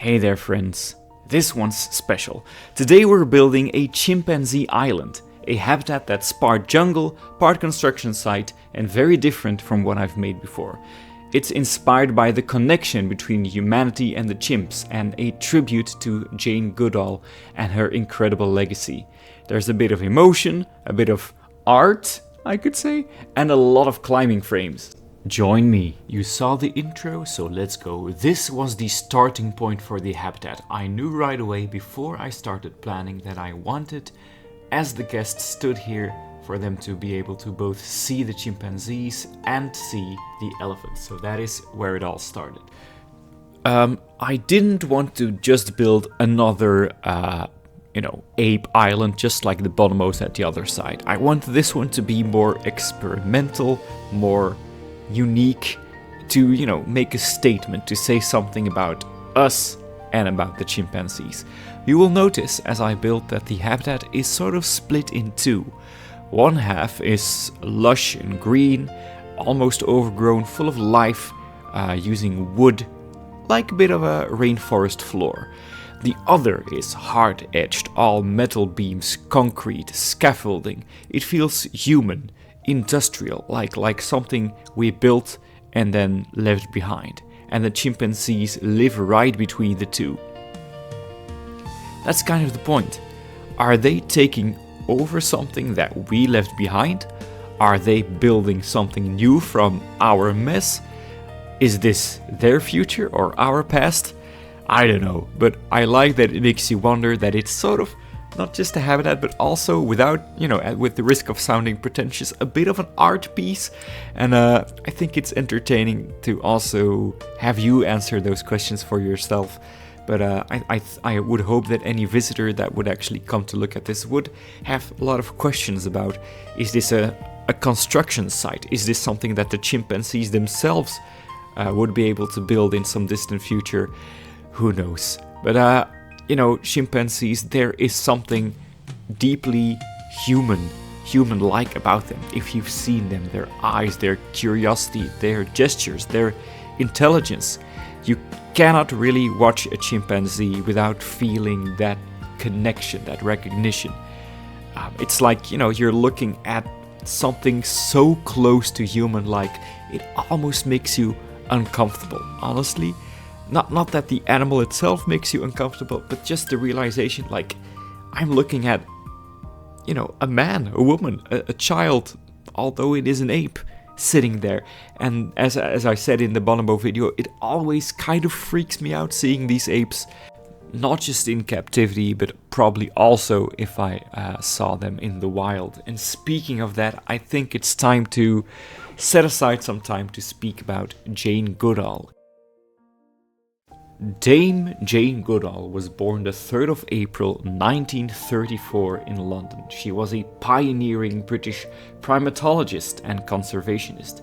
Hey there friends, this one's special. Today we're building a chimpanzee island, a habitat that's part jungle, part construction site and very different from what I've made before. It's inspired by the connection between humanity and the chimps and a tribute to Jane Goodall and her incredible legacy. There's a bit of emotion, a bit of art, I could say, and a lot of climbing frames. Join me. You saw the intro, so let's go. This was the starting point for the habitat. I knew right away before I started planning that I wanted, as the guests stood here, for them to be able to both see the chimpanzees and see the elephants. So that is where it all started. I didn't want to just build another ape island just like the BOLLO at the other side. I want this one to be more experimental, more unique, to make a statement, to say something about us and about the chimpanzees. You will notice as I built that the habitat is sort of split in two. One half is lush and green, almost overgrown, full of life, using wood, like a bit of a rainforest floor. The other is hard-edged, all metal beams, concrete, scaffolding. It feels human, industrial, like something we built and then left behind. And the chimpanzees live right between the two. That's kind of the point. Are they taking over something that we left behind? Are they building something new from our mess? Is this their future or our past? I don't know, but I like that it makes you wonder that it's sort of not just a habitat, but also with the risk of sounding pretentious, a bit of an art piece. And I think it's entertaining to also have you answer those questions for yourself. But I would hope that any visitor that would actually come to look at this would have a lot of questions about, is this a construction site? Is this something that the chimpanzees themselves would be able to build in some distant future? Who knows? But chimpanzees, there is something deeply human-like about them. If you've seen them, their eyes, their curiosity, their gestures, their intelligence, you cannot really watch a chimpanzee without feeling that connection, that recognition. It's like, you're looking at something so close to human-like, it almost makes you uncomfortable, honestly. Not that the animal itself makes you uncomfortable, but just the realization, like, I'm looking at, a man, a woman, a child, although it is an ape, sitting there. And as I said in the BOLLO video, it always kind of freaks me out seeing these apes, not just in captivity, but probably also if I saw them in the wild. And speaking of that, I think it's time to set aside some time to speak about Jane Goodall. Dame Jane Goodall was born the 3rd of April 1934 in London. She was a pioneering British primatologist and conservationist.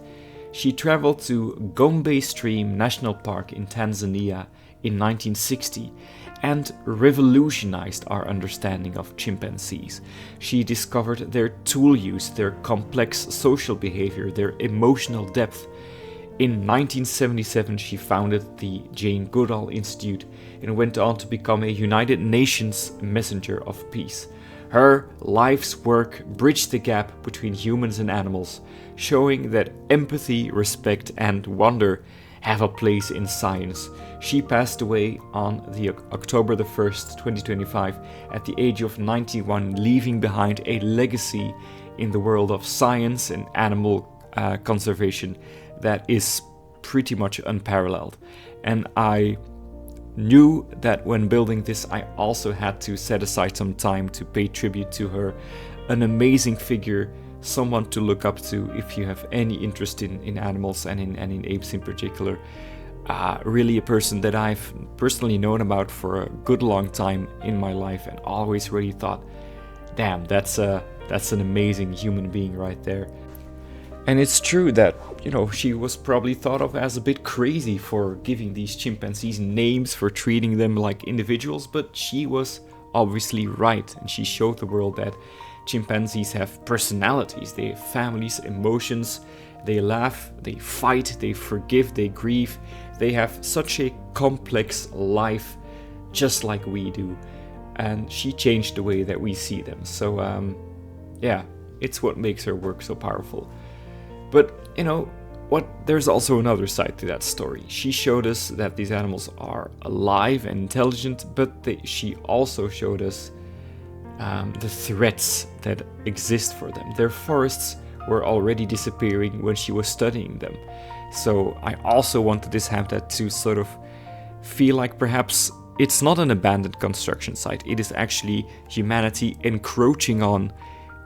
She traveled to Gombe Stream National Park in Tanzania in 1960 and revolutionized our understanding of chimpanzees. She discovered their tool use, their complex social behavior, their emotional depth. In 1977, she founded the Jane Goodall Institute and went on to become a United Nations messenger of peace. Her life's work bridged the gap between humans and animals, showing that empathy, respect, and wonder have a place in science. She passed away on October 1st, 2025, at the age of 91, leaving behind a legacy in the world of science and animal conservation that is pretty much unparalleled. And I knew that when building this, I also had to set aside some time to pay tribute to her. An amazing figure, someone to look up to if you have any interest in animals and in apes in particular. Really a person that I've personally known about for a good long time in my life, and always really thought, damn, that's an amazing human being right there. And it's true that, she was probably thought of as a bit crazy for giving these chimpanzees names, for treating them like individuals, but she was obviously right, and she showed the world that chimpanzees have personalities, they have families, emotions, they laugh, they fight, they forgive, they grieve. They have such a complex life just like we do, and she changed the way that we see them. So yeah, it's what makes her work so powerful. But you know what, there's also another side to that story. She showed us that these animals are alive and intelligent, but she also showed us the threats that exist for them. Their forests were already disappearing when she was studying them. So I also wanted this habitat to sort of feel like perhaps it's not an abandoned construction site. It is actually humanity encroaching on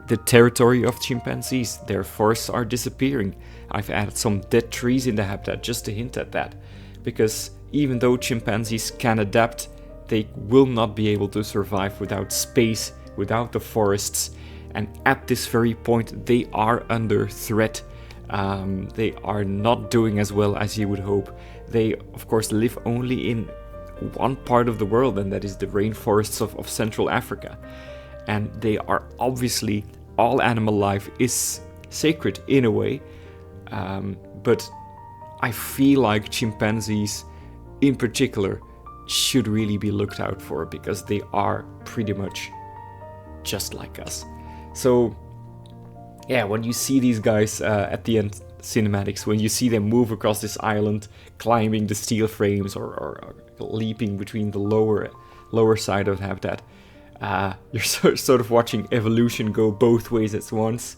the territory of chimpanzees. Their forests are disappearing. I've added some dead trees in the habitat just to hint at that. Because even though chimpanzees can adapt, they will not be able to survive without space, without the forests. And at this very point, they are under threat. They are not doing as well as you would hope. They, of course, live only in one part of the world, and that is the rainforests of Central Africa. And they are obviously, all animal life is sacred in a way, but I feel like chimpanzees in particular should really be looked out for, because they are pretty much just like us. So yeah, when you see these guys at the end cinematics, when you see them move across this island, climbing the steel frames or leaping between the lower side of the habitat, you're sort of watching evolution go both ways at once,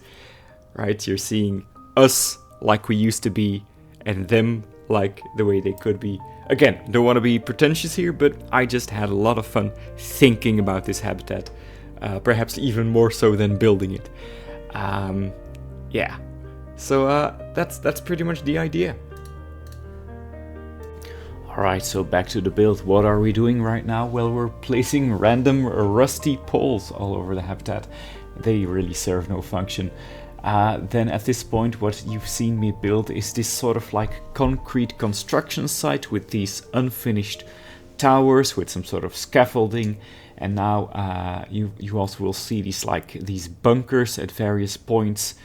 right? You're seeing us like we used to be, and them like the way they could be. Again, don't want to be pretentious here, but I just had a lot of fun thinking about this habitat, perhaps even more so than building it. Yeah, so that's pretty much the idea. Alright, so back to the build. What are we doing right now? Well, we're placing random rusty poles all over the habitat. They really serve no function. Then at this point, what you've seen me build is this sort of like concrete construction site with these unfinished towers with some sort of scaffolding. And now you also will see these bunkers at various points,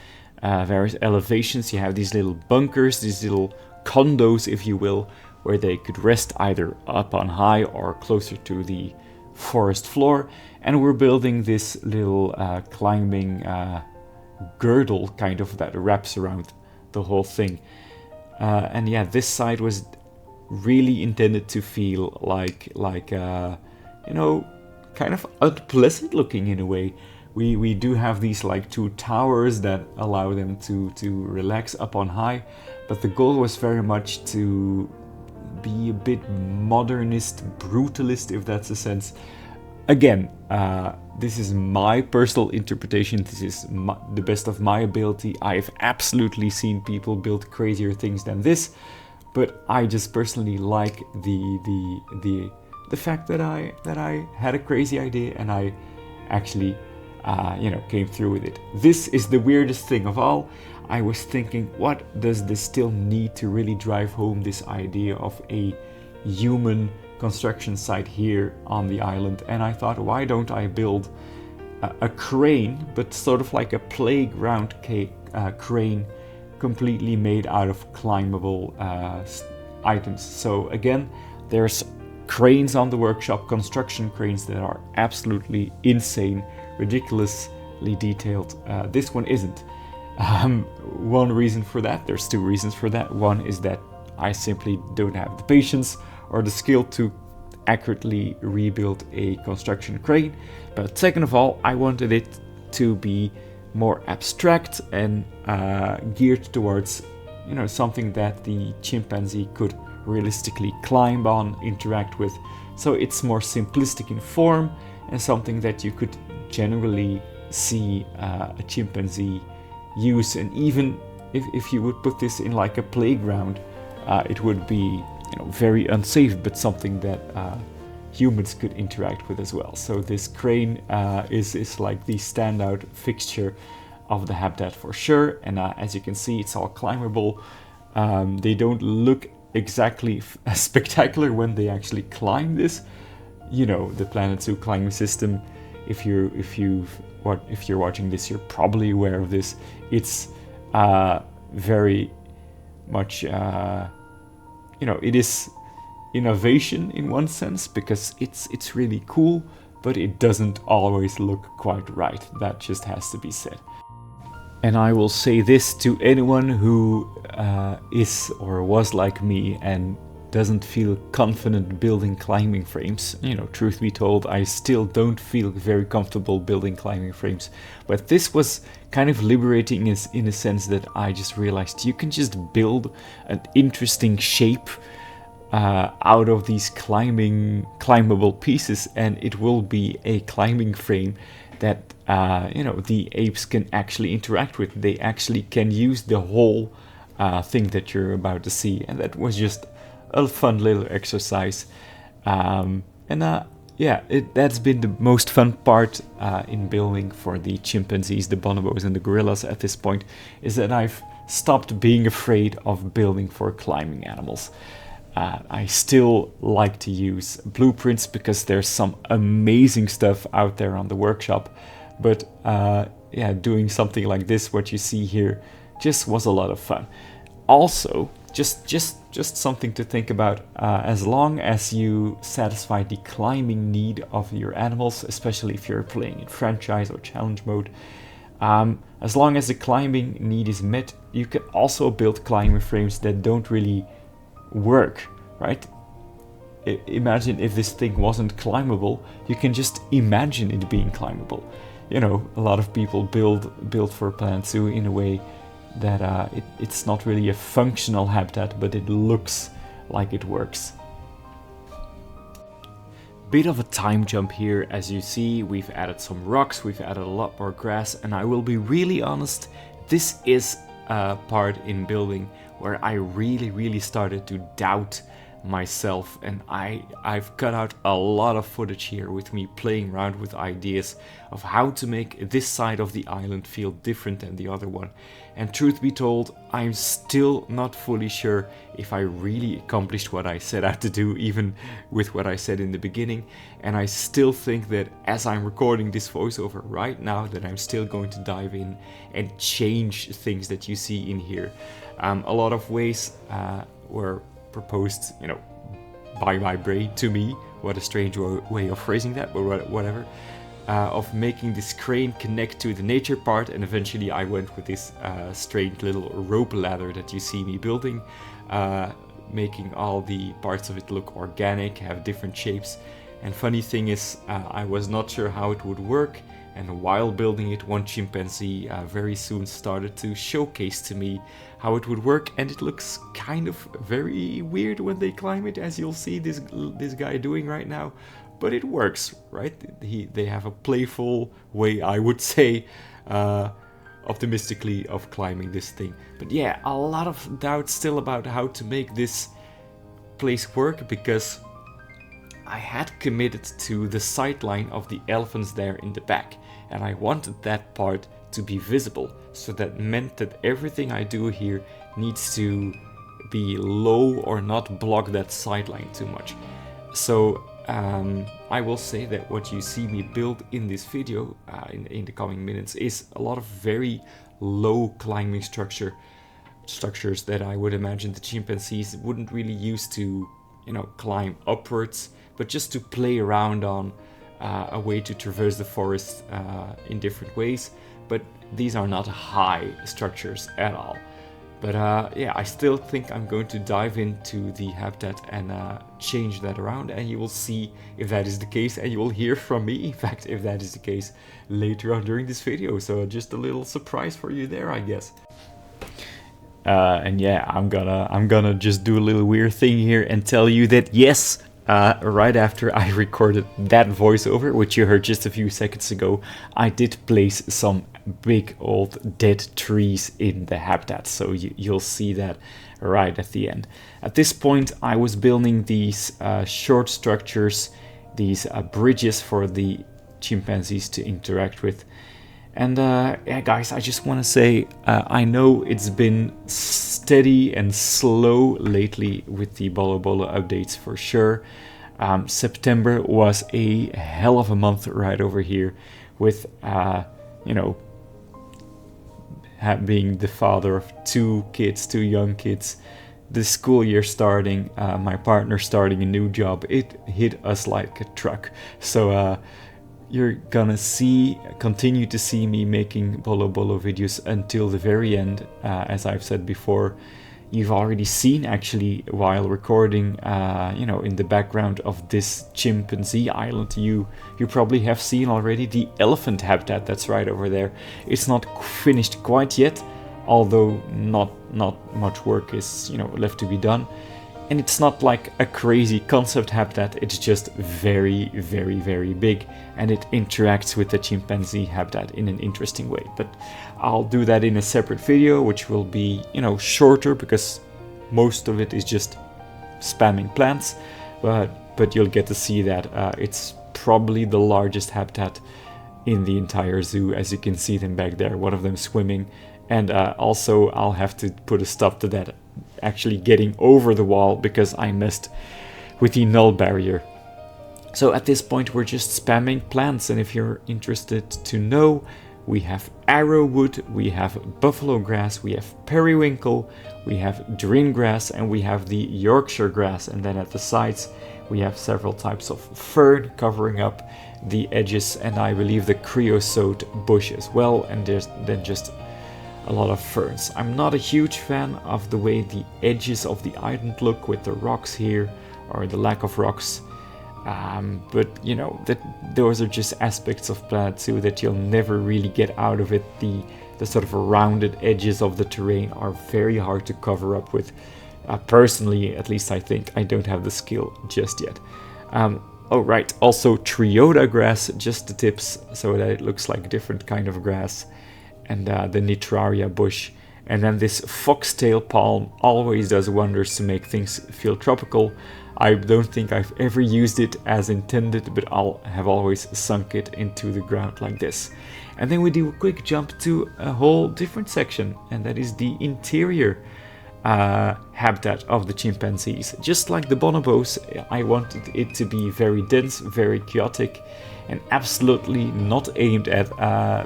various elevations. You have these little bunkers, these little condos, if you will, where they could rest either up on high or closer to the forest floor. And we're building this little climbing girdle kind of that wraps around the whole thing. And yeah, this side was really intended to feel like you know, kind of unpleasant looking in a way. We do have these like two towers that allow them to relax up on high, but the goal was very much to be a bit modernist, brutalist, if that's a sense. Again, this is my personal interpretation. This is the best of my ability. I've absolutely seen people build crazier things than this, but I just personally like the fact that I had a crazy idea and I actually came through with it. This is the weirdest thing of all. I was thinking, what does this still need to really drive home this idea of a human construction site here on the island? And I thought, why don't I build a crane, but sort of like a playground crane, completely made out of climbable items. So again, there's cranes on the workshop, construction cranes that are absolutely insane, ridiculously detailed. This one isn't. One reason for that, there's two reasons for that. One is that I simply don't have the patience or the skill to accurately rebuild a construction crane. But second of all, I wanted it to be more abstract and geared towards, something that the chimpanzee could realistically climb on, interact with. So it's more simplistic in form and something that you could generally see a chimpanzee use. And even if you would put this in like a playground, it would be very unsafe, but something that humans could interact with as well. So this crane is like the standout fixture of the habitat for sure. And as you can see, it's all climbable. They don't look exactly as spectacular when they actually climb this. The Planet Zoo climbing system, if you're watching this, you're probably aware of this. It's very much it is innovation in one sense, because it's really cool, but it doesn't always look quite right. That just has to be said. And I will say this to anyone who is or was like me and doesn't feel confident building climbing frames. You know, truth be told, I still don't feel very comfortable building climbing frames. But this was kind of liberating in a sense that I just realized you can just build an interesting shape out of these climbable pieces, and it will be a climbing frame that the apes can actually interact with. They actually can use the whole thing that you're about to see, and that was just a fun little exercise. That's been the most fun part in building for the chimpanzees, the bonobos, and the gorillas at this point, is that I've stopped being afraid of building for climbing animals. I still like to use blueprints because there's some amazing stuff out there on the workshop, but doing something like this, what you see here, just was a lot of fun. Also, just something to think about, as long as you satisfy the climbing need of your animals, especially if you're playing in franchise or challenge mode, as long as the climbing need is met, you can also build climbing frames that don't really work, right? Imagine if this thing wasn't climbable. You can just imagine it being climbable. You know, a lot of people build for Planet Zoo in a way that it's not really a functional habitat, but it looks like it works. Bit of a time jump here. As you see, we've added some rocks, we've added a lot more grass, and I will be really honest, this is a part in building where I really started to doubt myself, and I've cut out a lot of footage here with me playing around with ideas of how to make this side of the island feel different than the other one. And truth be told, I'm still not fully sure if I really accomplished what I set out to do, even with what I said in the beginning. And I still think that as I'm recording this voiceover right now, that I'm still going to dive in and change things that you see in here. A lot of ways were proposed, by my brain to me. What a strange way of phrasing that, but whatever. Of making this crane connect to the nature part, and eventually I went with this strange little rope ladder that you see me building, making all the parts of it look organic, have different shapes. And funny thing is, I was not sure how it would work, and while building it, one chimpanzee very soon started to showcase to me how it would work, and it looks kind of very weird when they climb it, as you'll see this guy doing right now. But it works, right? They have a playful way, I would say, optimistically, of climbing this thing. But yeah, a lot of doubt still about how to make this place work, because I had committed to the sightline of the elephants there in the back, and I wanted that part to be visible, so that meant that everything I do here needs to be low or not block that sightline too much. So I will say that what you see me build in this video in the coming minutes is a lot of very low climbing structures that I would imagine the chimpanzees wouldn't really use to, climb upwards, but just to play around on, a way to traverse the forest in different ways. But these are not high structures at all. But I still think I'm going to dive into the habitat and change that around, and you will see if that is the case, and you will hear from me, in fact, if that is the case later on during this video. So just a little surprise for you there, I guess. I'm gonna just do a little weird thing here and tell you that yes, right after I recorded that voiceover, which you heard just a few seconds ago, I did place some big old dead trees in the habitat, so you'll see that right at the end. At this point, I was building these short structures, these bridges for the chimpanzees to interact with. And guys, I just want to say, I know it's been steady and slow lately with the BOLLO updates for sure. September was a hell of a month right over here with, being the father of two young kids, the school year starting, my partner starting a new job, it hit us like a truck. So you're gonna continue to see me making BOLLO videos until the very end. As I've said before, you've already seen actually while recording, in the background of this chimpanzee island, you probably have seen already the elephant habitat that's right over there. It's not finished quite yet, although not much work is left to be done. And it's not like a crazy concept habitat, it's just very, very, very big, and it interacts with the chimpanzee habitat in an interesting way. But I'll do that in a separate video, which will be, shorter, because most of it is just spamming plants, but you'll get to see that it's probably the largest habitat in the entire zoo, as you can see them back there, one of them swimming. And also I'll have to put a stop to that actually getting over the wall, because I messed with the null barrier. So at this point we're just spamming plants, and if you're interested to know, we have arrowwood, we have buffalo grass, we have periwinkle, we have dryn grass, and we have the Yorkshire grass. And then at the sides we have several types of fern covering up the edges, and I believe the creosote bush as well, and there's then just a lot of ferns. I'm not a huge fan of the way the edges of the island look with the rocks here, or the lack of rocks, but those are just aspects of Planet Zoo that you'll never really get out of it. The sort of rounded edges of the terrain are very hard to cover up with. Personally, at least I think I don't have the skill just yet. Oh right, also Triota grass, just the tips, so that it looks like a different kind of grass. And the Nitraria bush. And then this foxtail palm always does wonders to make things feel tropical. I don't think I've ever used it as intended, but I'll have always sunk it into the ground like this. And then we do a quick jump to a whole different section, and that is the interior habitat of the chimpanzees. Just like the bonobos, I wanted it to be very dense, very chaotic, and absolutely not aimed at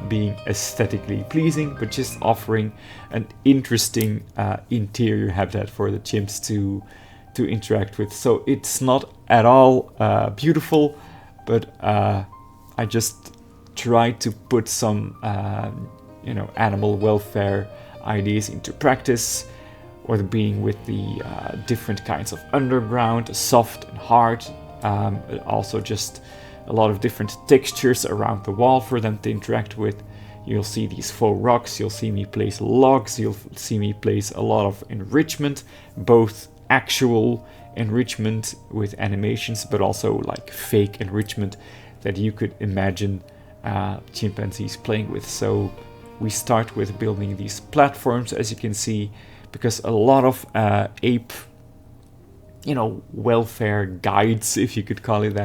being aesthetically pleasing, but just offering an interesting interior habitat for the chimps to interact with. So it's not at all beautiful, but I just tried to put some animal welfare ideas into practice, or being with the different kinds of underground, soft and hard, also just a lot of different textures around the wall for them to interact with. You'll see these faux rocks, you'll see me place logs, you'll see me place a lot of enrichment, both actual enrichment with animations, but also like fake enrichment that you could imagine chimpanzees playing with. So we start with building these platforms, as you can see, because a lot of ape, welfare guides, if you could call it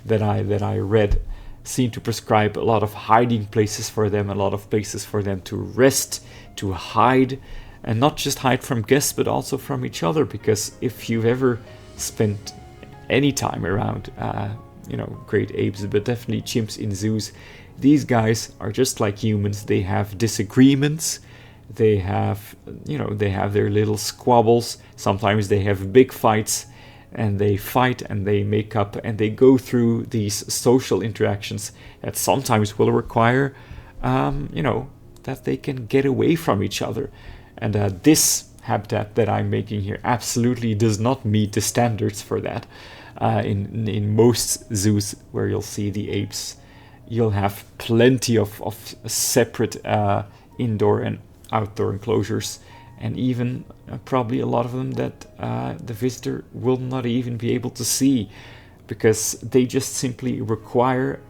that I read, seem to prescribe a lot of hiding places for them, a lot of places for them to rest, to hide, and not just hide from guests, but also from each other. Because if you've ever spent any time around, great apes, but definitely chimps in zoos, these guys are just like humans. They have disagreements. They have, their little squabbles. Sometimes they have big fights, and they fight and they make up and they go through these social interactions that sometimes will require, that they can get away from each other. And this habitat that I'm making here absolutely does not meet the standards for that. In most zoos where you'll see the apes, you'll have plenty of separate indoor and outdoor enclosures, and even probably a lot of them that the visitor will not even be able to see, because they just simply require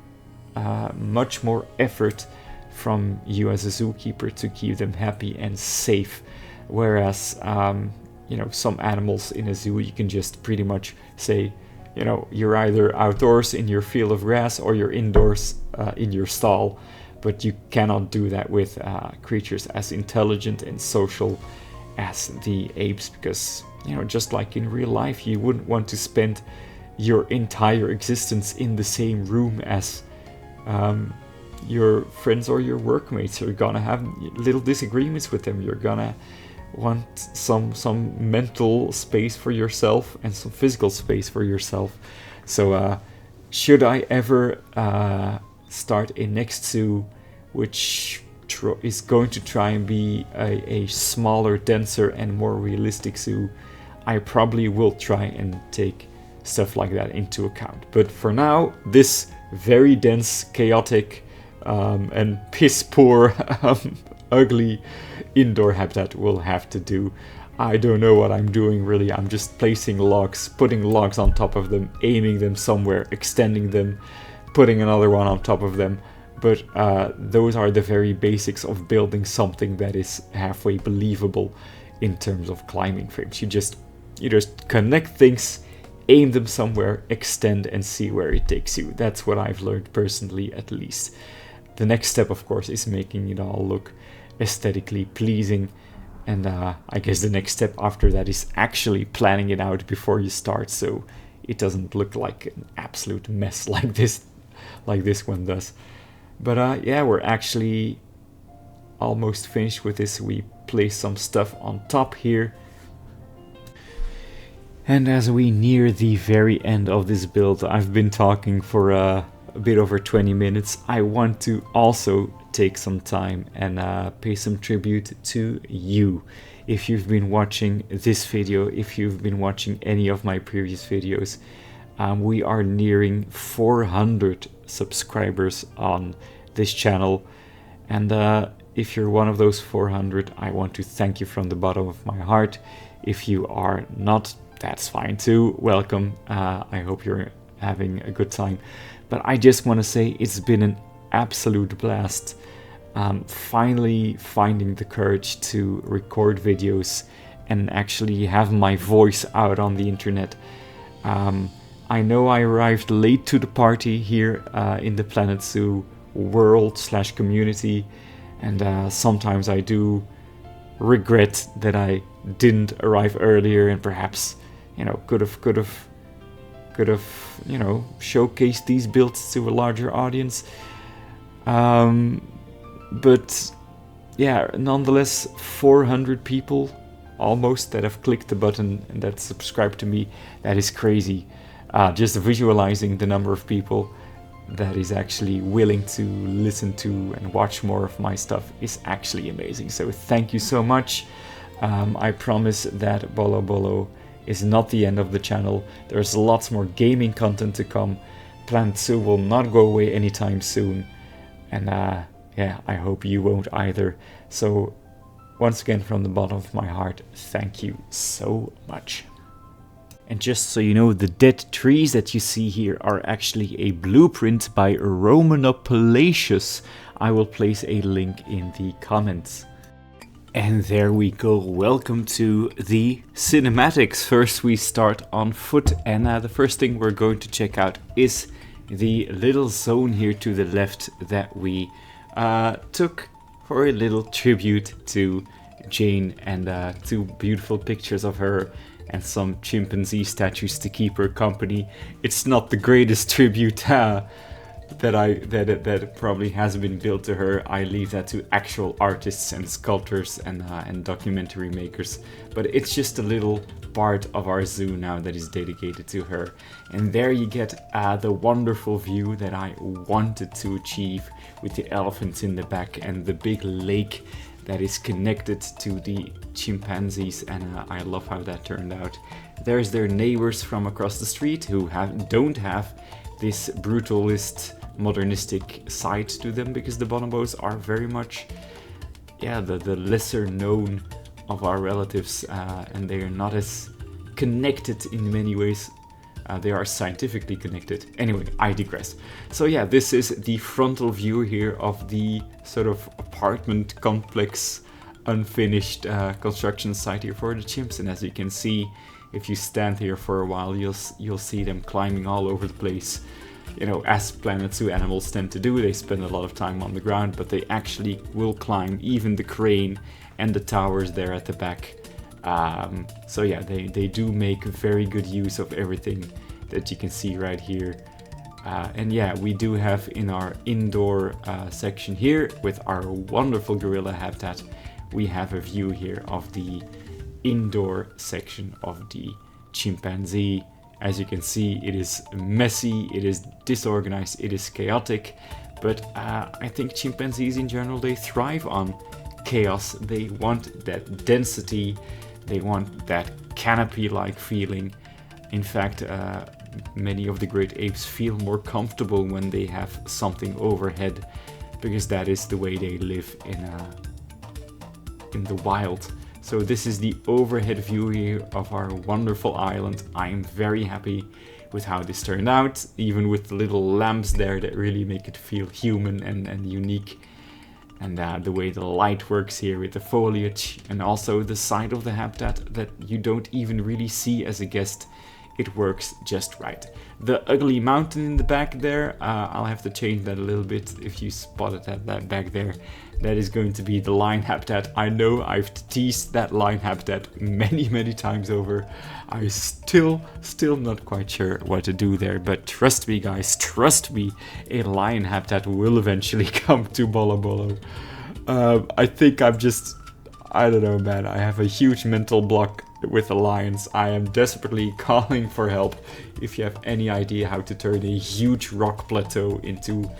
much more effort from you as a zookeeper to keep them happy and safe. Whereas, some animals in a zoo, you can just pretty much say, you're either outdoors in your field of grass or you're indoors in your stall. But you cannot do that with creatures as intelligent and social as the apes, because, just like in real life, you wouldn't want to spend your entire existence in the same room as your friends or your workmates. You're gonna have little disagreements with them. You're gonna some mental space for yourself and some physical space for yourself. So should I ever start a next zoo which is going to try and be a smaller, denser and more realistic zoo, I probably will try and take stuff like that into account. But for now, this very dense, chaotic and piss poor ugly indoor habitat will have to do. I don't know what I'm doing really. I'm just placing logs, putting logs on top of them, aiming them somewhere, extending them, putting another one on top of them. But those are the very basics of building something that is halfway believable in terms of climbing frames. You just connect things, aim them somewhere, extend and see where it takes you. That's what I've learned personally, at least. The next step, of course, is making it all look aesthetically pleasing. And I guess the next step after that is actually planning it out before you start, so it doesn't look like an absolute mess like this one does. But yeah, we're actually almost finished with this. We placed some stuff on top here. And as we near the very end of this build, I've been talking for a bit over 20 minutes. I want to also take some time and pay some tribute to you. If you've been watching this video, if you've been watching any of my previous videos, we are nearing 400 subscribers on this channel, and if you're one of those 400, I want to thank you from the bottom of my heart. If you are not, that's fine too. Welcome. I hope you're having a good time. But I just want to say it's been an absolute blast. Finally finding the courage to record videos and actually have my voice out on the internet. I know I arrived late to the party here in the Planet Zoo world/community, and sometimes I do regret that I didn't arrive earlier and perhaps, you know, could have you know, showcased these builds to a larger audience. But yeah, nonetheless, 400 people almost that have clicked the button and that subscribed to me. That is crazy. Just visualizing the number of people that is actually willing to listen to and watch more of my stuff is actually amazing. So thank you so much. I promise that BOLLO is not the end of the channel. There's lots more gaming content to come. Planet Zoo will not go away anytime soon. And yeah, I hope you won't either. So once again, from the bottom of my heart, thank you so much. And just so you know, the dead trees that you see here are actually a blueprint by Romanopalacius. I will place a link in the comments. And there we go. Welcome to the cinematics. First we start on foot, and the first thing we're going to check out is the little zone here to the left that we took for a little tribute to Jane, and two beautiful pictures of her and some chimpanzee statues to keep her company. It's not the greatest tribute that probably has been built to her. I leave that to actual artists and sculptors and documentary makers. But it's just a little part of our zoo now that is dedicated to her. And there you get the wonderful view that I wanted to achieve, with the elephants in the back and the big lake that is connected to the chimpanzees, and I love how that turned out. There's their neighbors from across the street who don't have this brutalist, modernistic side to them, because the bonobos are very much, yeah, the lesser known of our relatives, and they are not as connected in many ways. They are scientifically connected. Anyway, I digress. So yeah, this is the frontal view here of the sort of apartment complex, unfinished construction site here for the chimps. And as you can see, if you stand here for a while, you'll see them climbing all over the place. You know, as Planet Zoo animals tend to do, they spend a lot of time on the ground, but they actually will climb even the crane and the towers there at the back. So yeah, they do make very good use of everything that you can see right here. And yeah, we do have in our indoor section here with our wonderful gorilla habitat, we have a view here of the indoor section of the chimpanzee. As you can see, it is messy, it is disorganized, it is chaotic, but I think chimpanzees in general, they thrive on chaos. They want that density, they want that canopy-like feeling. In fact, many of the great apes feel more comfortable when they have something overhead, because that is the way they live in the wild. So this is the overhead view here of our wonderful island. I am very happy with how this turned out, even with the little lamps there that really make it feel human and unique. And the way the light works here with the foliage, and also the side of the habitat that you don't even really see as a guest. It works just right. The ugly mountain in the back there, I'll have to change that a little bit if you spotted that back there. That is going to be the lion habitat. I know I've teased that lion habitat many times over. I'm still not quite sure what to do there, but trust me guys, trust me, a lion habitat will eventually come to Bollo Bollo. I think I don't know, man, I have a huge mental block with the lions. I am desperately calling for help. If you have any idea how to turn a huge rock plateau into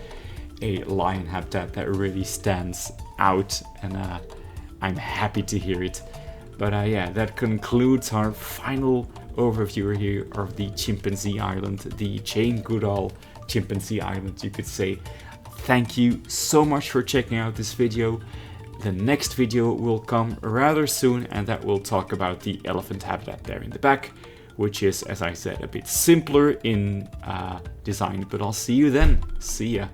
a lion habitat that really stands out, and I'm happy to hear it. But yeah, that concludes our final overview here of the chimpanzee island, the Jane Goodall chimpanzee island, you could say. Thank you so much for checking out this video. The next video will come rather soon, and that will talk about the elephant habitat there in the back, which is, as I said, a bit simpler in design, but I'll see you then. See ya.